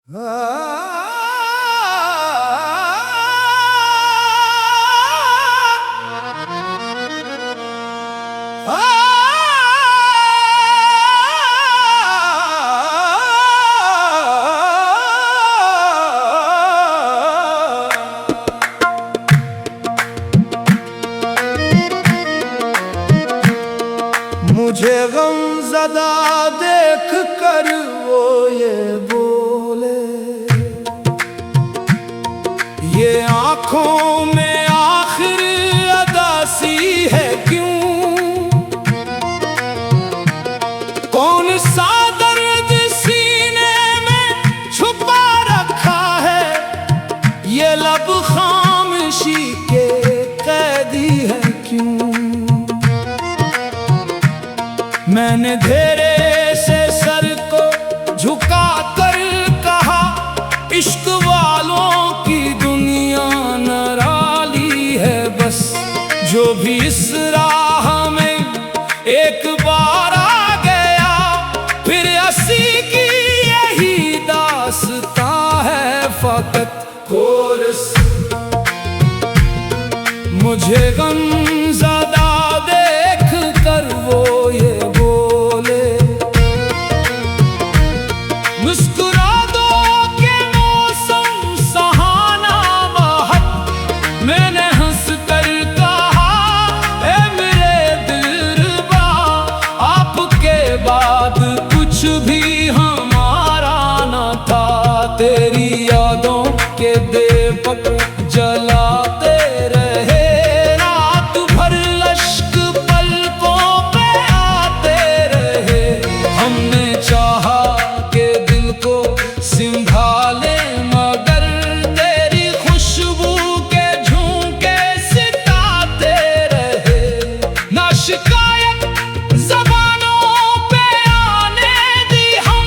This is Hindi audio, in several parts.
मुझे गमज़दा देख कर वो ये बोले, ये आँखों में आखिर अदासी है क्यों? कौन सा दर्द सीने में छुपा रखा है? ये लब खामोशी के कैदी है क्यों? मैंने धेरे से सर को झुका कर कहा, इश्क वालों की दुनिया निराली है बस। जो भी इस राह में एक बार आ गया, फिर हंसी की यही दास्तां है फकत कोरस। मुझे गमज़दा देख कर वो ये मुस्कुरा दो के मौसम सहाना बहुत। मैंने हंस कर कहा, ए मेरे दिलरुबा, आपके बाद कुछ भी हमारा न था। तेरी यादों के दीपक जलाते रहे, रात भर अश्क पलकों पे आते रहे। हमने चाहा संभाले मगर तेरी खुशबू के झोंके सिताते रहे। ना शिकायत ज़बानों पे आने दी हम,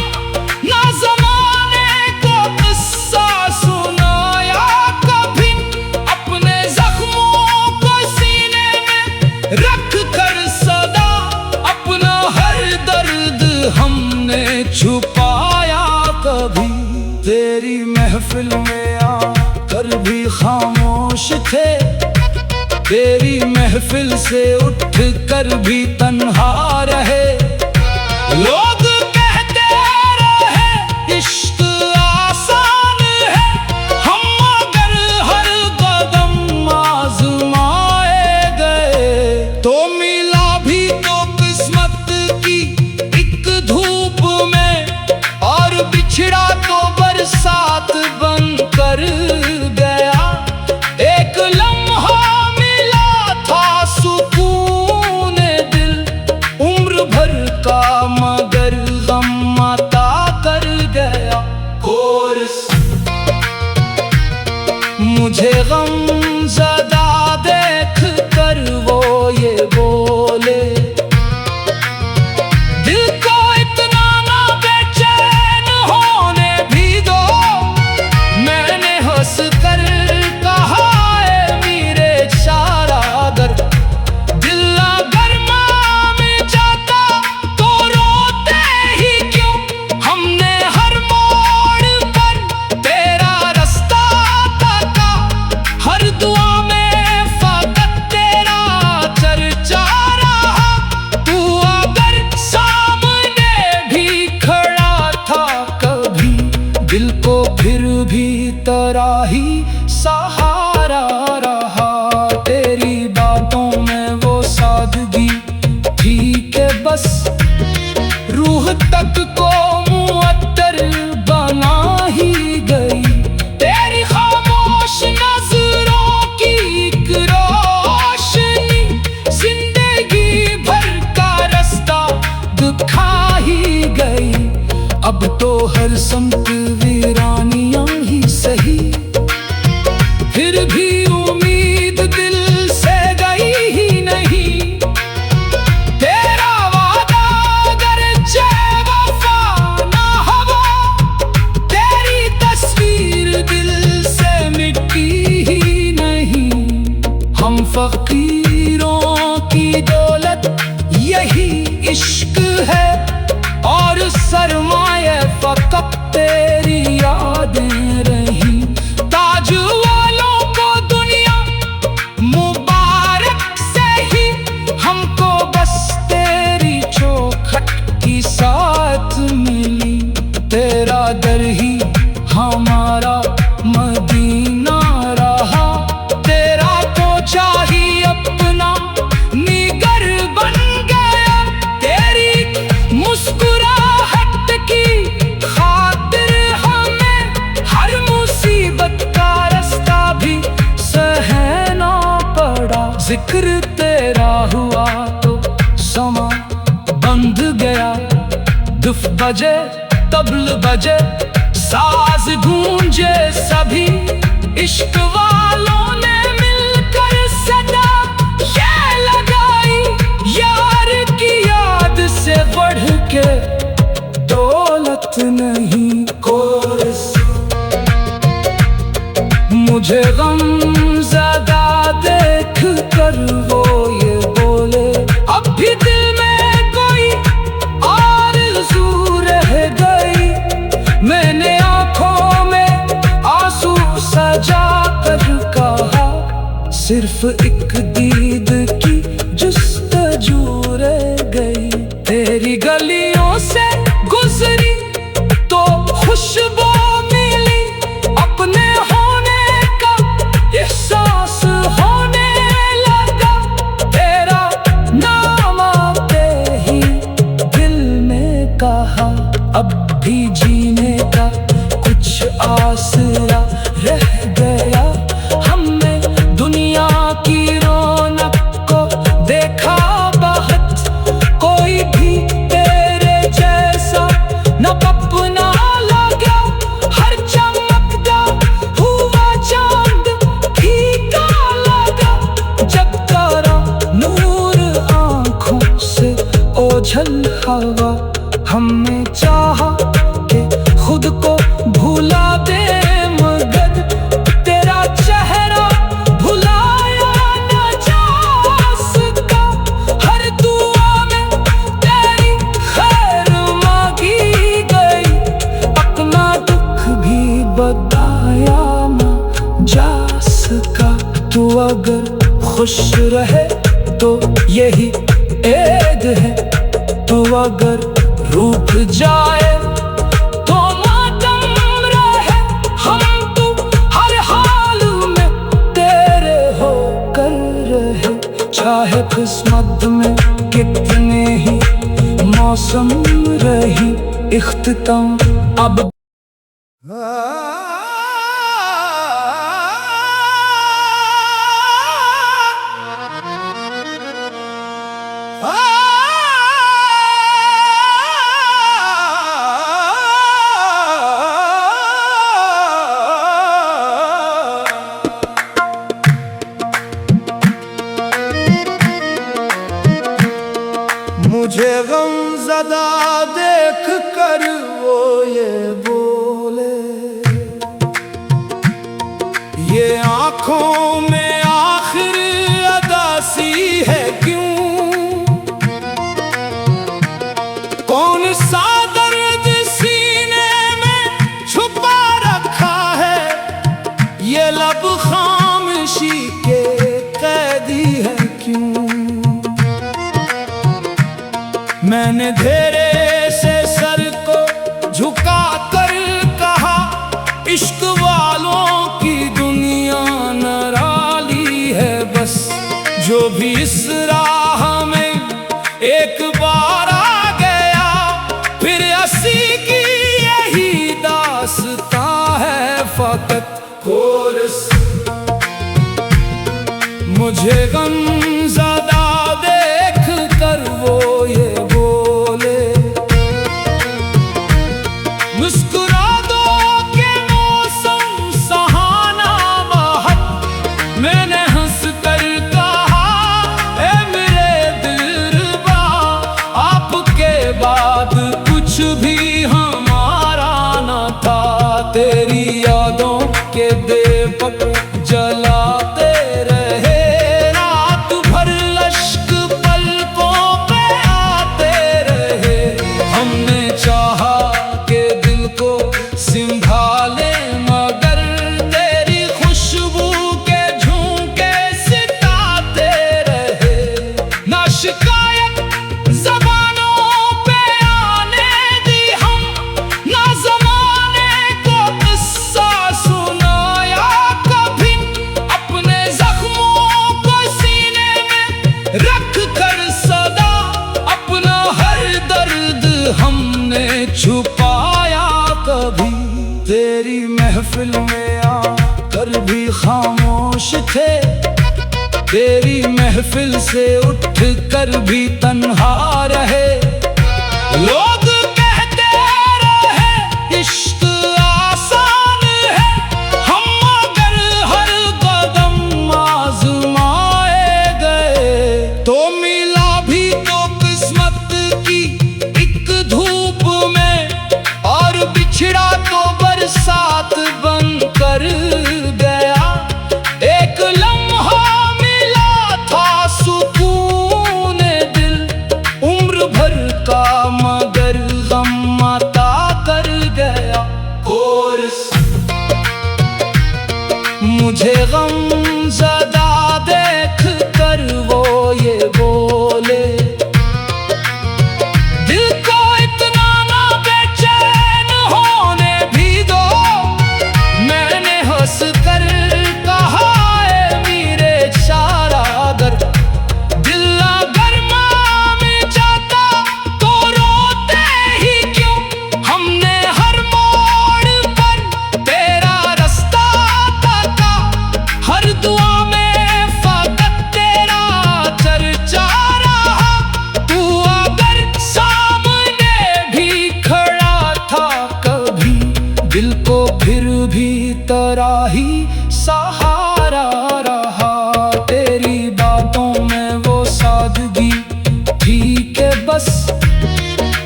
ना ज़माने को किस्सा सुनाया कभी। अपने ज़ख्मों को सीने में रख कर सदा, अपना हर दर्द हमने छुपाया कभी। तेरी महफिल में आकर भी खामोश थे, तेरी महफिल से उठ कर भी तन्हा रहे। लोग कहते रहे इश्क आसान है, हम मगर हर कदम आज़माए गए। तो मिला भी तो किस्मत की एक धूप में, और बिछड़ा तो साथ बन कर गया। एक लम्हा मिला था सुकून दिल, उम्र भर का मगर गम अता कर गया कोरस। मुझे गमज़दा देख कर वो ये बोले, दिल को इतना ना बेचैन होने भी दो। मैंने हंस कर कहा, ए मेरे शारागर, दिल अगर माम जाता तो रोते ही क्यों? हमने हर मोड़ पर तेरा रास्ता तका, हर दुआ में फकत तेरा चर्चा रहा। तू अगर सामने भी खड़ा था कभी, दिल को फिर भी तेरा ही सहारा रहा। तेरी बातों में वो सादगी थी कि बस रूह तक को मुअत्तर बना ही गई। तेरी खामोश नजरों की एक रोशनी जिंदगी भर का रास्ता दिखा ही गई। अब तो हर समत वीरानियां ही सही, फिर भी उम्मीद दिल से गई ही नहीं। तेरा वादा अगर वफा ना हुआ, तेरी तस्वीर दिल से मिटती ही नहीं। हम फकीरों की दौलत यही इश्क है, और सरमाए फकत तेरी याद। दर ही हमारा मदीना रहा। तेरा पोछा ही अपना निगर बन गया। तेरी मुस्कुराहट की खातिर हमें हर मुसीबत का रास्ता भी सहना पड़ा। जिक्र तेरा हुआ तो समा बंध गया। दुफ बजे तबल बजे साज गूंजे सभी, इश्क वालों ने मिलकर सदा ये लगाई। यार की याद से बढ़ के दौलत नहीं कोर्स। मुझे गम ज़्यादा देख कर वो ये बोले, अब भी दिल में कोई आरज़ू रह गई। मैंने आंखों में आंसू सजा कर कहा, सिर्फ एक दीद की जुस्तजू रह गई। तेरी गलियों से गुजरी तो खुशबू मिली, अपने होने का एहसास होने लगा। तेरा नाम आते ही दिल में कहा, अब भी जीने का कुछ आसरा रह गया। हमने दुनिया की रौनक को देखा बहुत, कोई भी तेरे जैसा न अपना लगा। हर चमकता हुआ चांद फीका लगा, जब तारा नूर आंखों से ओझल हवा। हमने चाहा कि खुद को भुला दे, मगर तेरा चेहरा भुलाया न जा सका। हर दुआ में तेरी खैर मांगी गई, अपना दुख भी बताया न जा सका। तू अगर खुश रहे तो यही ऐद है, तू अगर रूठ जाए तो मातम रहे। हम तो हर हाल में तेरे होकर रहे, चाहे किस्मत में कितने ही मौसम रही। इख्तिताम अब मुझे गमज़दा देख कर वो ये बोले, ये आँखों में आखिर अदासी है क्यों? कौन सा दर्द सीने में छुपा रखा है? ये लब खामोशी के कैदी है क्यों? मैंने धेरे से सर को झुका कर कहा, इश्क वालों की दुनिया निराली है बस। जो भी इस राह में एक बार आ गया, फिर हंसी की यही दास्तां है फकत कोरस। मुझे गमज़दा देख कर वो ये बोले, मुस्कुरा दो के मौसम सहाना बहुत। मैंने हंस कर कहा, ए मेरे दिलरुबा, आपके बाद कुछ भी हमारा न था। तेरी यादों के दीपक जलाते रहे रात तेरी महफिल में आकर भी खामोश थे, तेरी महफिल से उठ कर भी तन्हा रहे। लोग कहते रहे इश्क आसान है, हम मगर हर कदम आजमाए गए। तो मिला भी तो किस्मत की एक धूप में, और बिछड़ा तो बरसात बन कर गया। एक लम्हा मिला था सुकून दिल, उम्र भर का मगर गम अता कर गया। और मुझे गम ज़दा देख कर वो ये बोले, दिल को इतना ना बेचैन होने भी दो। मैंने हंस कर कहा है मेरे शारागर, दिल अगर मान जाता तो रोते ही क्यों। हमने हर मोड़ पर तेरा रास्ता ताका, हर दुआ में फकत तेरा चर्चा रहा। तू अगर सामने भी खड़ा था कभी, दिल को फिर भी तेरा ही सहारा रहा। तेरी बातों में वो सादगी थी के बस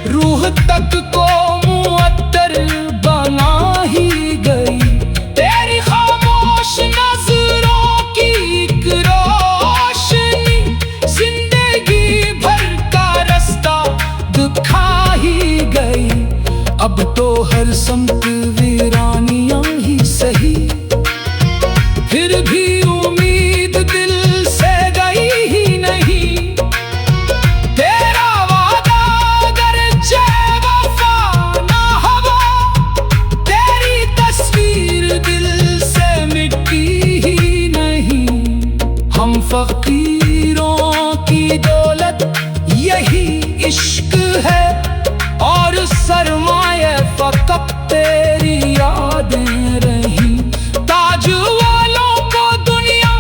रूह तक को मुअत्तर बना ही गई। तेरी खामोश नजरों की एक रोशनी जिंदगी भर का रास्ता दिखा ही गई। अब तो हर संत वीरानियां ही सही, फिर भी उम्मीद दिल से गई ही नहीं। तेरा वादा अगर वफा ना हुआ, तेरी तस्वीर दिल से मिटी ही नहीं। हम फकीरों की दौलत यही इश्क है, और सरमाए फकत तेरी यादें रही। ताज वालों को दुनिया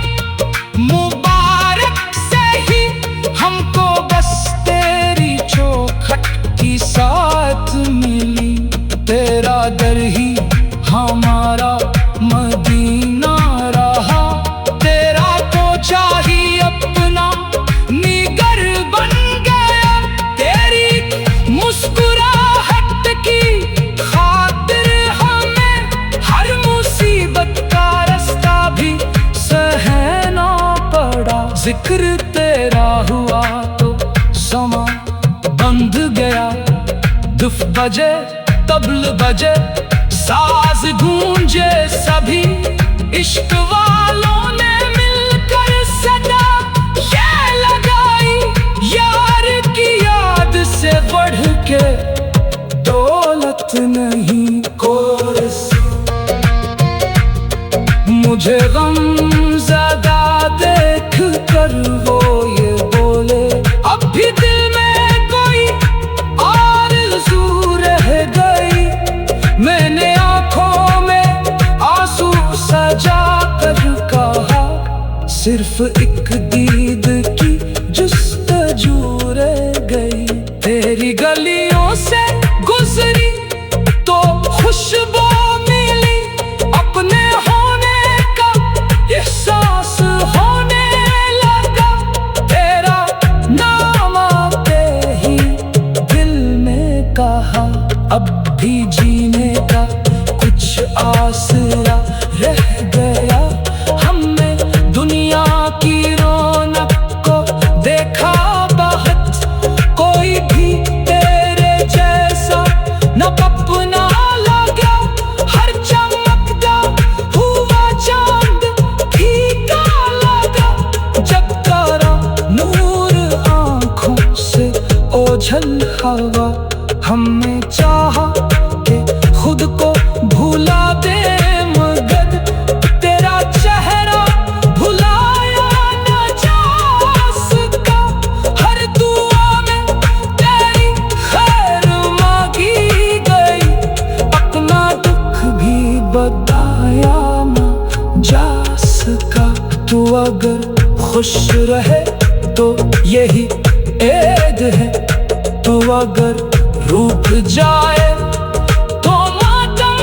मुबारक से ही, हमको बस तेरी चौखट की साथ मिली। तेरा दर ही हमारा मदीना रहा, तेरा कोचा ही अपना निगर बन गया। तेरी मुस्कुराहट की खातिर हमें हर मुसीबत का रास्ता भी सहना पड़ा। जिक्र तेरा हुआ तो समा बंध गया, दुफ बजे तबल बजे साज गूंजे सभी। इश्क वालों ने मिलकर सदा ये लगाई, यार की याद से बढ़ के दौलत नहीं कोई। मुझे गम ज़दा देख कर वो ये बोले, अब भी दिल में कोई आरज़ू रह गई। मैंने आँखों में आंसू सजा कर कहा, सिर्फ एक दीद की जुस्तजू रह गई। तेरी गलियों से गुजरी तो खुशबू मिली, अपने होने का एहसास होने लगा। तेरा नाम आते ही दिल में कहा, अब भी जीने का कुछ आसरा रह गया। हमने दुनिया की रौनक को देखा बहुत, कोई भी तेरे जैसा न अपना लगा। हर चमकता हुआ चांद फीका लगा, जब तारा नूर आंखों से ओझल हवा। हमने चाहा कि खुद को भुला दे, अगर खुश रहे तो यही ऐद है, तो अगर रूठ जाए तो मातम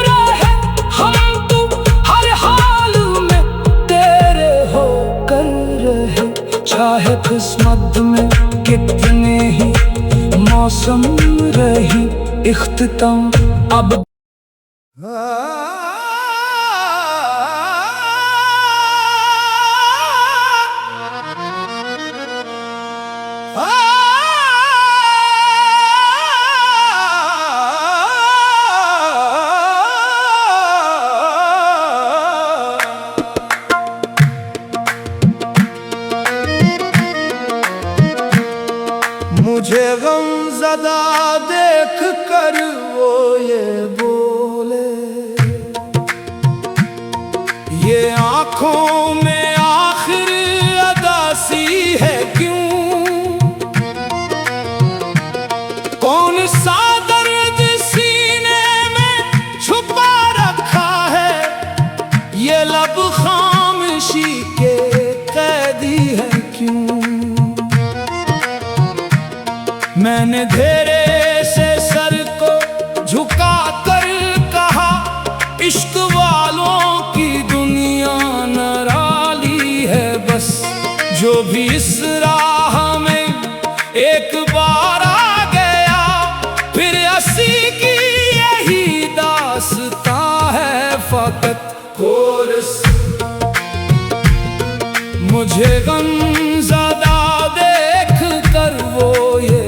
रहे। हम तो हर हाल में तेरे होकर रहे, चाहे किस्मत में कितने ही मौसम रही इख्तिताम अब। मुझे गमज़दा देख कर वो ये बोले, ये आँखों में आखिर अदासी है क्यों? कौन सा दर्द सीने में छुपा रखा है, ये लब खामोशी के कैदी है क्यों? मैंने धेरे से सर को झुका कर कहा, इश्क वालों की दुनिया निराली है बस। जो भी इस राह में एक बार आ गया, फिर हंसी की यही दास्तां है फकत कोरस। मुझे गमज़दा देख कर वो ये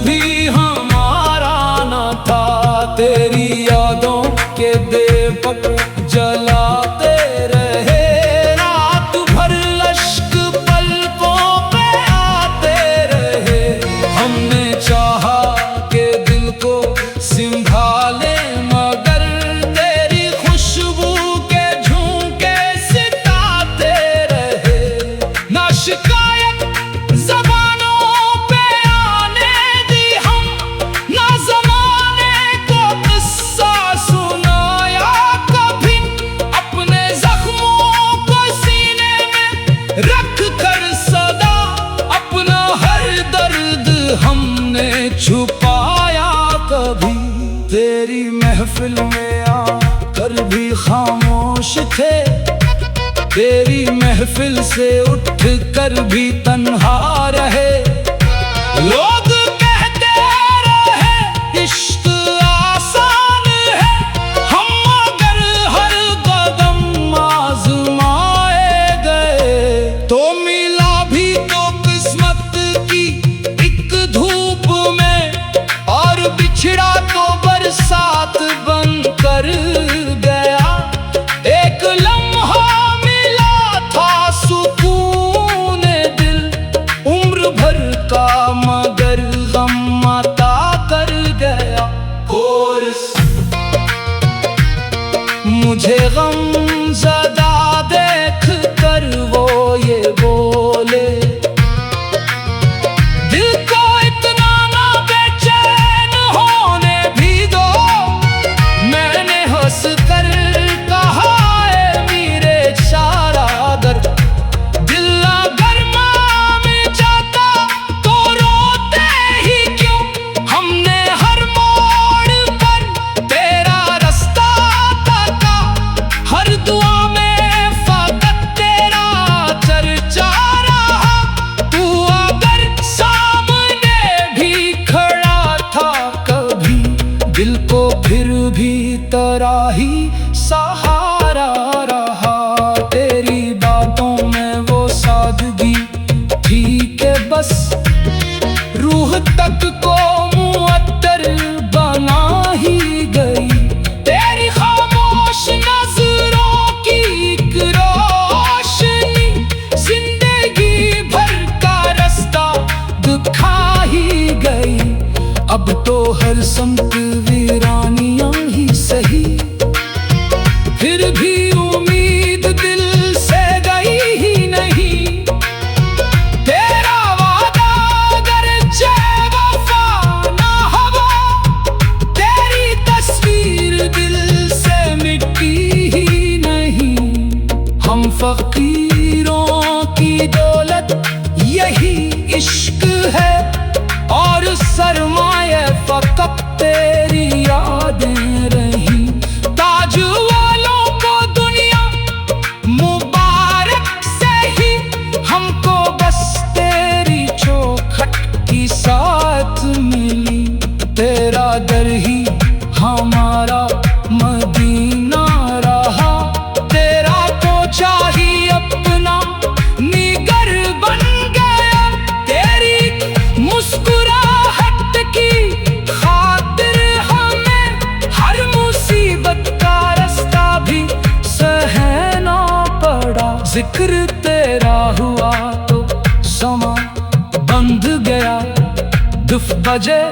भी हमारा न था, तेरी यादों के दीपक जलाते रहे, रात भर लश्क पलकों पे आते रहे। हमने चाहा के दिल को संभाले, मगर तेरी खुशबू के झोंके सिताते रहे। ना शिकायत रख कर सदा अपना हर दर्द हमने छुपाया कभी। तेरी महफिल में आकर भी खामोश थे, तेरी महफिल से उठ कर भी तन्हा रहे। लोग कहते रहे इश्क आसान है, हम अगर हर कदम आज़माए गए तो मिला भी तो किस्मत की एक धूप में, और बिछड़ा तो बरसात बन कर गया। एक लम्हा मिला था सुकून दिल, उम्र भर का मगर गम अता कर गया। और मुझे गमज़दा देख कर वो ये बोले, दिल को इतना ना बेचैन होने भी दो। मैंने हंस कर कहा है मेरे शारागर, दिल अगर माम जाता तो रोते ही क्यों? हमने हर मोड़ पर तेरा रास्ता ताका, हर दुआ में फकत तेरा चर्चा रहा। तू अगर सामने भी खड़ा था कभी, दिल को फिर भी तेरा ही सहारा रहा। तेरी बातों में वो सादगी थी के बस रूह तक को मुअत्तर बना ही गई। तेरी खामोश नजरों की एक रोशनी जिंदगी भर का रास्ता दिखा ही गई। अब तो हर संत वीरानियां ही सही, फिर भी उम्मीद कब तेरी यादें रही। ताज वालों को दुनिया मुबारक से ही, हमको बस तेरी चौखट की साथ मिली। तेरा दर ही हमारा मदीना रहा, तेरा कोचा ही अपना निगर बन गया। तेरी मुस्कुराहट की खातिर हमें हर मुसीबत का रास्ता भी सहना पड़ा। जिक्र तेरा हुआ तो समा बंध गया, दुफ बजे